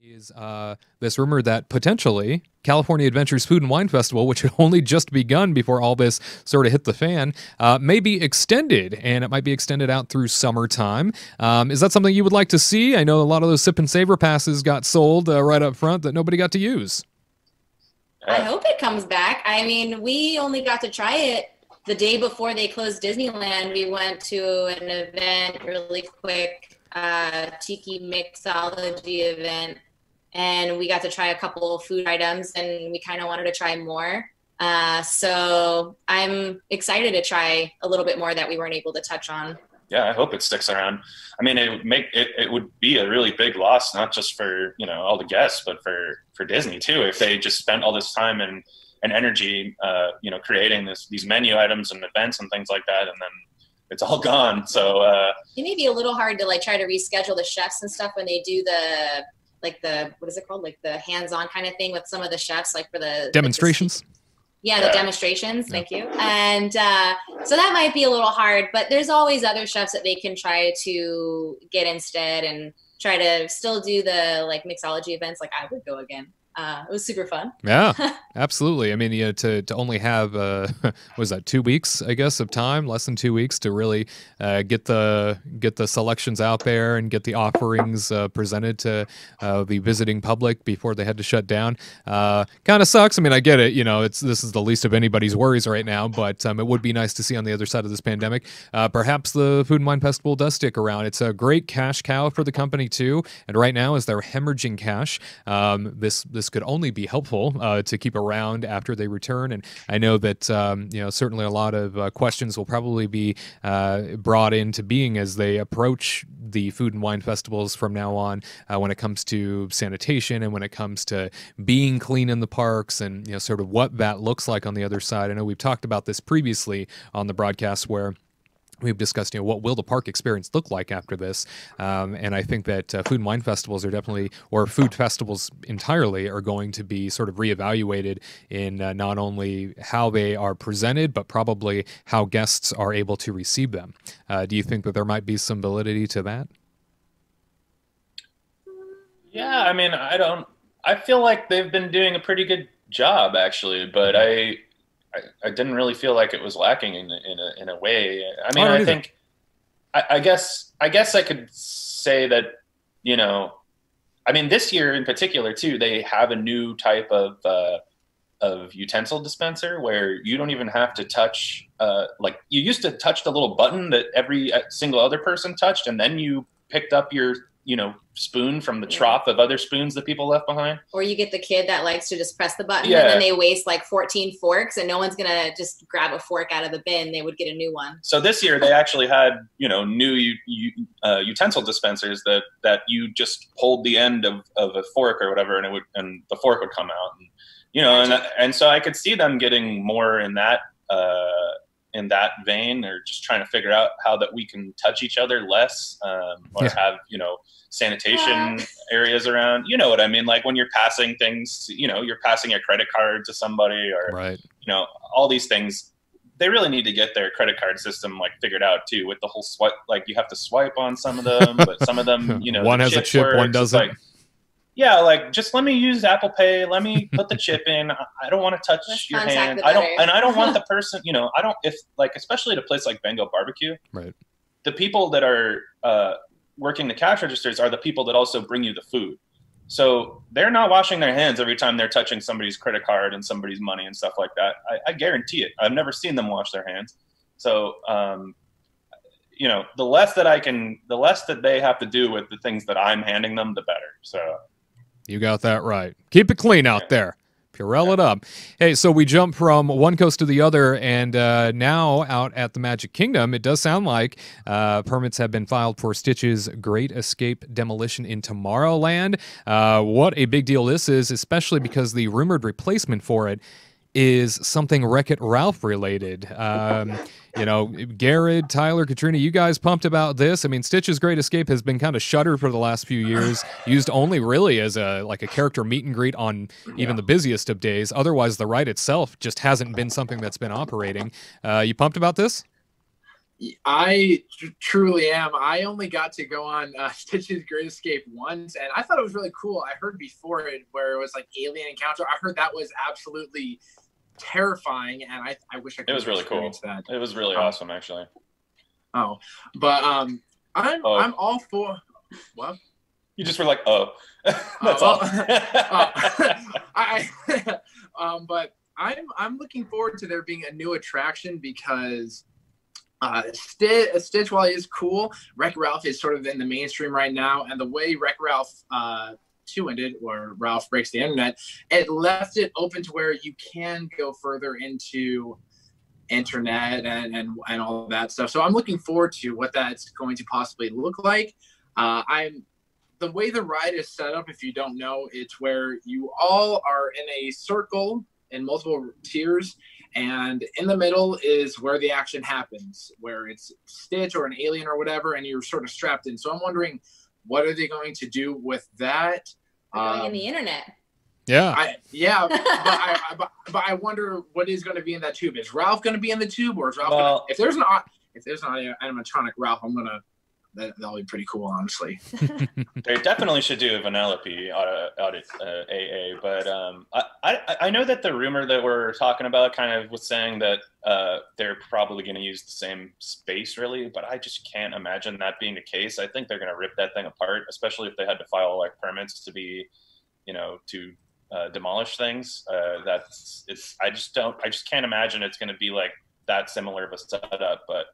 Is this rumor that potentially California Adventures Food and Wine Festival, which had only just begun before all this sort of hit the fan, may be extended, and it might be extended out through summertime. Is that something you would like to see? I know a lot of those sip and savor passes got sold right up front that nobody got to use. I hope it comes back. I mean, we only got to try it the day before they closed Disneyland. We went to an event really quick, tiki mixology event, and we got to try a couple of food items, and we kind of wanted to try more. So I'm excited to try a little bit more that we weren't able to touch on. Yeah, I hope it sticks around. I mean, it would be a really big loss, not just for, all the guests, but for Disney too, if they just spent all this time and energy, creating these menu items and events and things like that, and then it's all gone. So it may be a little hard to try to reschedule the chefs and stuff when they do the what is it called, the hands-on kind of thing with some of the chefs, for the Demonstrations. The demonstrations. Thank you. And so that might be a little hard, but there's always other chefs that they can try to get instead and try to still do the mixology events. I would go again. It was super fun. Yeah, absolutely. I mean, to only have what was that, 2 weeks, I guess, of time, less than 2 weeks to really get the selections out there and get the offerings presented to the visiting public before they had to shut down. Kind of sucks. I mean, I get it. This is the least of anybody's worries right now, but it would be nice to see on the other side of this pandemic. Perhaps the Food and Wine Festival does stick around. It's a great cash cow for the company too, and right now, as they're hemorrhaging cash, this could only be helpful to keep around after they return. And I know that certainly a lot of questions will probably be brought into being as they approach the food and wine festivals from now on, when it comes to sanitation and when it comes to being clean in the parks, and sort of what that looks like on the other side. I know we've talked about this previously on the broadcast, where we've discussed, what will the park experience look like after this? And I think that food and wine festivals are definitely, or food festivals entirely, are going to be sort of reevaluated in not only how they are presented, but probably how guests are able to receive them. Do you think that there might be some validity to that? Yeah, I mean, I feel like they've been doing a pretty good job, actually, but I didn't really feel like it was lacking in a way. I mean, I think, I guess I could say that, I mean, this year in particular too, they have a new type of utensil dispenser where you don't even have to touch, you used to touch the little button that every single other person touched, and then you picked up your spoon from the trough of other spoons that people left behind. Or you get the kid that likes to just press the button, and then they waste 14 forks, and no one's gonna just grab a fork out of the bin. They would get a new one. So this year they actually had new utensil dispensers that you just pulled the end of a fork or whatever, and the fork would come out, and so I could see them getting more in that vein, or just trying to figure out how that we can touch each other less, or have sanitation areas around. You know what I mean? Like when you're passing things, you're passing a credit card to somebody, or right. All these things. They really need to get their credit card system figured out too, with the whole swipe. You have to swipe on some of them, but some of them, one has a chip, works. One doesn't. Just let me use Apple Pay. Let me put the chip in. I don't want to touch your hand. I don't want the person, especially at a place like Bengal Barbecue. Right. The people that are working the cash registers are the people that also bring you the food. So they're not washing their hands every time they're touching somebody's credit card and somebody's money and stuff like that. I guarantee it. I've never seen them wash their hands. So, the less that they have to do with the things that I'm handing them, the better. So. You got that right. Keep it clean out there. Purell it up. Hey, so we jump from one coast to the other, and now out at the Magic Kingdom, it does sound like permits have been filed for Stitch's Great Escape Demolition in Tomorrowland. What a big deal this is, especially because the rumored replacement for it is something Wreck-It Ralph related. Garrett, Tyler, Katrina, you guys pumped about this? I mean, Stitch's Great Escape has been kind of shuttered for the last few years, used only really as a character meet and greet on even the busiest of days. Otherwise, the ride itself just hasn't been something that's been operating. You pumped about this? I truly am. I only got to go on Stitch's Great Escape once, and I thought it was really cool. I heard before it where it was like alien encounter. I heard that was absolutely terrifying, and I wish I could. It was really cool. That. It was really awesome, actually. Oh, but I'm all for what? You just were like, oh, that's all. But I'm looking forward to there being a new attraction because Stitch, while it is cool, Wreck Ralph is sort of in the mainstream right now, and the way Wreck Ralph 2 ended, or Ralph Breaks the Internet, it left it open to where you can go further into internet and all of that stuff. So I'm looking forward to what that's going to possibly look like. The way the ride is set up, if you don't know, it's where you all are in a circle in multiple tiers, and in the middle is where the action happens, where it's Stitch or an alien or whatever, and you're sort of strapped in. So I'm wondering, what are they going to do with that? Going in the internet. Yeah. But I wonder what is going to be in that tube. Is Ralph going to be in the tube, or is Ralph if there's an animatronic Ralph, that'll be pretty cool, honestly. They definitely should do a Vanellope out at AA, but I know that the rumor that we're talking about kind of was saying that they're probably going to use the same space, really, but I just can't imagine that being the case. I think they're going to rip that thing apart, especially if they had to file like permits to be, to demolish things. I just can't imagine it's going to be like that similar of a setup, but.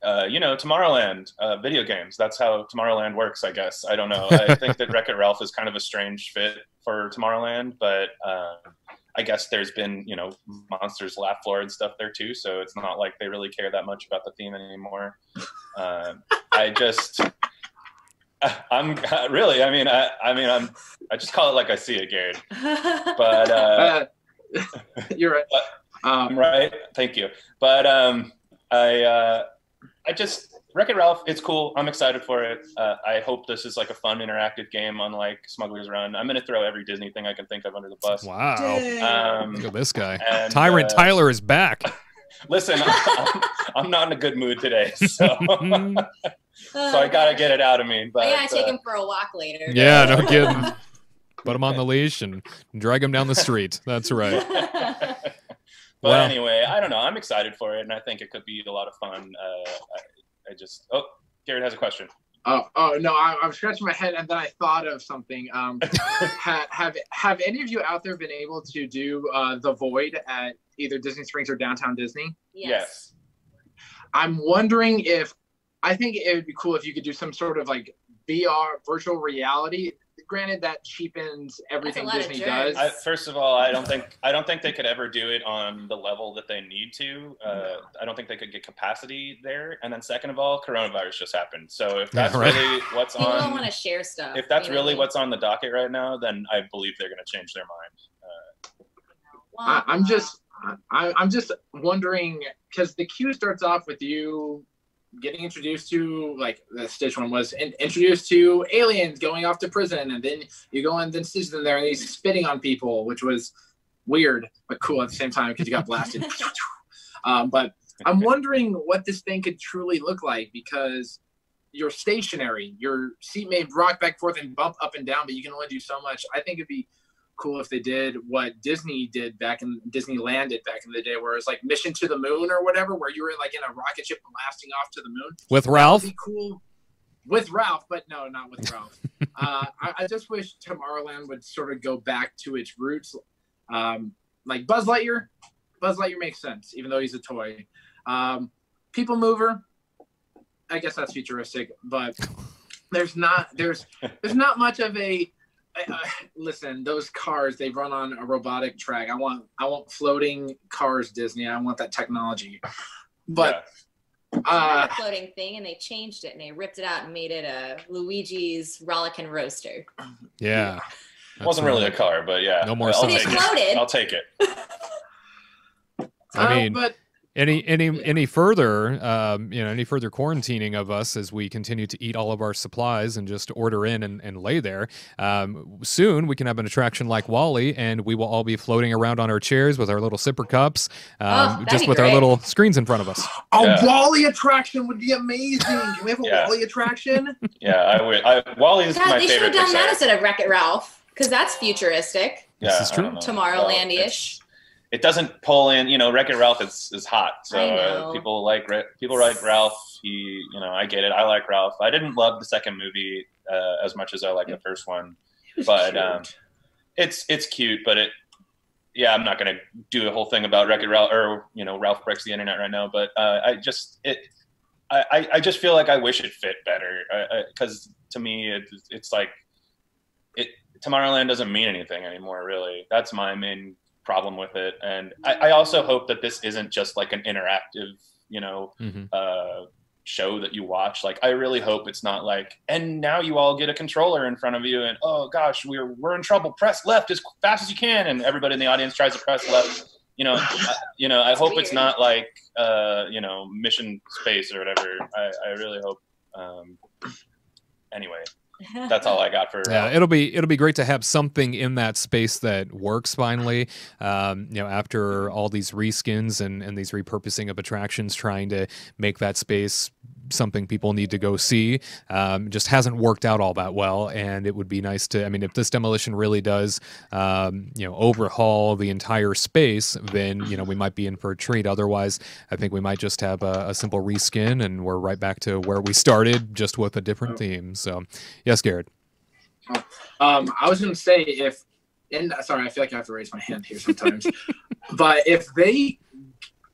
Tomorrowland, video games. That's how Tomorrowland works, I guess. I don't know. I think that Wreck-It Ralph is kind of a strange fit for Tomorrowland, but I guess there's been, Monsters Laugh Floor and stuff there too, so it's not like they really care that much about the theme anymore. I just call it like I see it, Garrett. But you're right. I'm right. Thank you. But Wreck-It Ralph, it's cool. I'm excited for it. I hope this is like a fun interactive game unlike Smuggler's Run. I'm going to throw every Disney thing I can think of under the bus. Wow. Look at this guy. And, Tyrant Tyler is back. Listen, I'm not in a good mood today, so I got to get it out of me. But, I got to take him for a walk later. Yeah, no kidding. Put him on the leash and drag him down the street. That's right. But anyway, I don't know. I'm excited for it, and I think it could be a lot of fun. Garrett has a question. Oh no! I'm scratching my head, and then I thought of something. Have any of you out there been able to do the Void at either Disney Springs or Downtown Disney? Yes. I'm wondering I think it would be cool if you could do some sort of like VR virtual reality. Granted, that cheapens everything Disney does. First of all, I don't think they could ever do it on the level that they need to. I don't think they could get capacity there. And then second of all, coronavirus just happened. So if that's really what's People on, don't want to share stuff. If that's really what's on the docket right now, then I believe they're going to change their mind. I'm just wondering, because the queue starts off with you getting introduced to, like the Stitch one was, introduced to aliens going off to prison, and then you go and then Stitch is in there and he's spitting on people, which was weird but cool at the same time because you got blasted. But I'm wondering what this thing could truly look like, because you're stationary, your seat may rock back and forth and bump up and down, but you can only do so much. I think it'd be cool if they did what Disneyland did back in the day, where it's like Mission to the Moon or whatever, where you were like in a rocket ship blasting off to the moon with Ralph. That'd be cool with Ralph, but no, not with Ralph. I just wish Tomorrowland would sort of go back to its roots, like Buzz Lightyear. Buzz Lightyear makes sense, even though he's a toy. People Mover, I guess that's futuristic, but there's not much of a listen, those cars, they run on a robotic track. I want floating cars, Disney. I want that technology. But a floating thing, and they changed it and they ripped it out and made it a Luigi's Rollickin' Roaster. Yeah. It wasn't really a car, but yeah. No more I'll songs. take it. I'll take it. I mean, but Any further any further quarantining of us as we continue to eat all of our supplies and just order in and lay there. Soon we can have an attraction like WallE, and we will all be floating around on our chairs with our little sipper cups, just with our little screens in front of us. WallE attraction would be amazing. Can we have a WallE attraction? Yeah, I would. WallE is my favorite. They should have done that instead of Wreck-It Ralph, because that's futuristic. Yeah, this is true. Tomorrowland-ish. It doesn't pull in, Wreck-It Ralph is hot, so people like Ralph. I get it. I like Ralph. I didn't love the second movie as much as I like the first one, but it's cute. But I'm not gonna do a whole thing about Wreck-It Ralph or Ralph breaks the internet right now. But I just feel like I wish it fit better because to me it's like Tomorrowland doesn't mean anything anymore. Really, that's my main problem with it. And I also hope that this isn't just like an interactive show that you watch. Like I really hope it's not like, and now you all get a controller in front of you and oh gosh, we're in trouble, press left as fast as you can, and everybody in the audience tries to press left. I hope it's not like Mission Space or whatever. I really hope anyway. That's all I got for. Yeah, it'll be great to have something in that space that works finally. After all these reskins and these repurposing of attractions, trying to make that space something people need to go see, just hasn't worked out all that well. And it would be nice to, if this Demolition really does, overhaul the entire space, then we might be in for a treat. Otherwise, I think we might just have a simple reskin, and we're right back to where we started, just with a different theme. So. Yes, Garrett. I was going to say sorry, I feel like I have to raise my hand here sometimes. But if they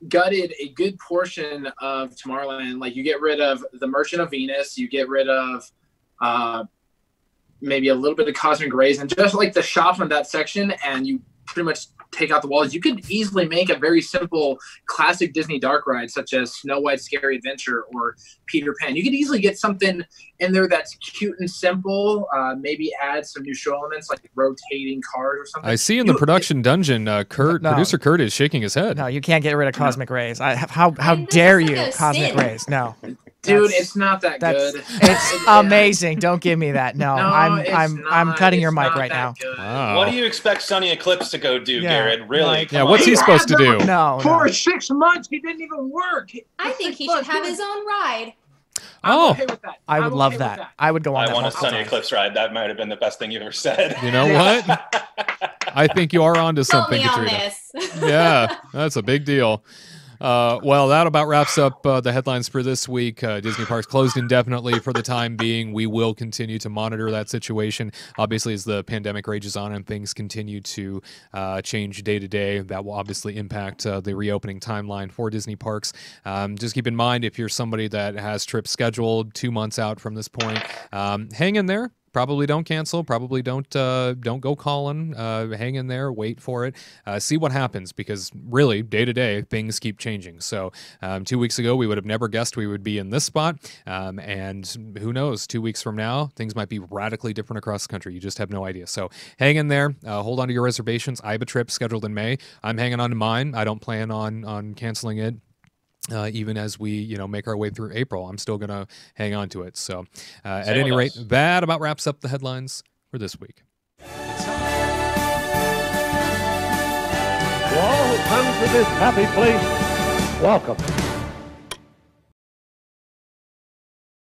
gutted a good portion of Tomorrowland, like you get rid of the Merchant of Venus, you get rid of maybe a little bit of Cosmic Rays, and just like the shop on that section, and you pretty much take out the walls, you could easily make a very simple classic Disney dark ride such as Snow White's Scary Adventure or Peter Pan. You could easily get something in there that's cute and simple, maybe add some new show elements like rotating cars or something. I see in the production dungeon, producer Kurt is shaking his head. No, you can't get rid of Cosmic Rays. How dare you, Cosmic Rays? No. Dude, it's not that good. It's amazing. Don't give me that. No, I'm cutting your mic right now. Wow. What do you expect Sonny Eclipse to go do, Garrett? Really? What's he supposed to do? For 6 months, he didn't even work. I think he should have his own ride. Oh, okay with that. I would love that. I would go on that. I want a Sonny Eclipse ride. That might have been the best thing you've ever said. You know what? I think you are onto something, Katrina. Yeah, that's a big deal. Well, that about wraps up the headlines for this week. Disney Parks closed indefinitely for the time being. We will continue to monitor that situation. Obviously, as the pandemic rages on and things continue to change day to day, that will obviously impact the reopening timeline for Disney Parks. Just keep in mind, if you're somebody that has trips scheduled 2 months out from this point, hang in there. Probably don't cancel. Probably don't go calling. Hang in there. Wait for it. See what happens, because really, day to day, things keep changing. So 2 weeks ago, we would have never guessed we would be in this spot. And who knows? 2 weeks from now, things might be radically different across the country. You just have no idea. So hang in there. Hold on to your reservations. I have a trip scheduled in May. I'm hanging on to mine. I don't plan on canceling it. Even as we, make our way through April, I'm still going to hang on to it. So at any rate, that about wraps up the headlines for this week. To all who come to this happy place, welcome.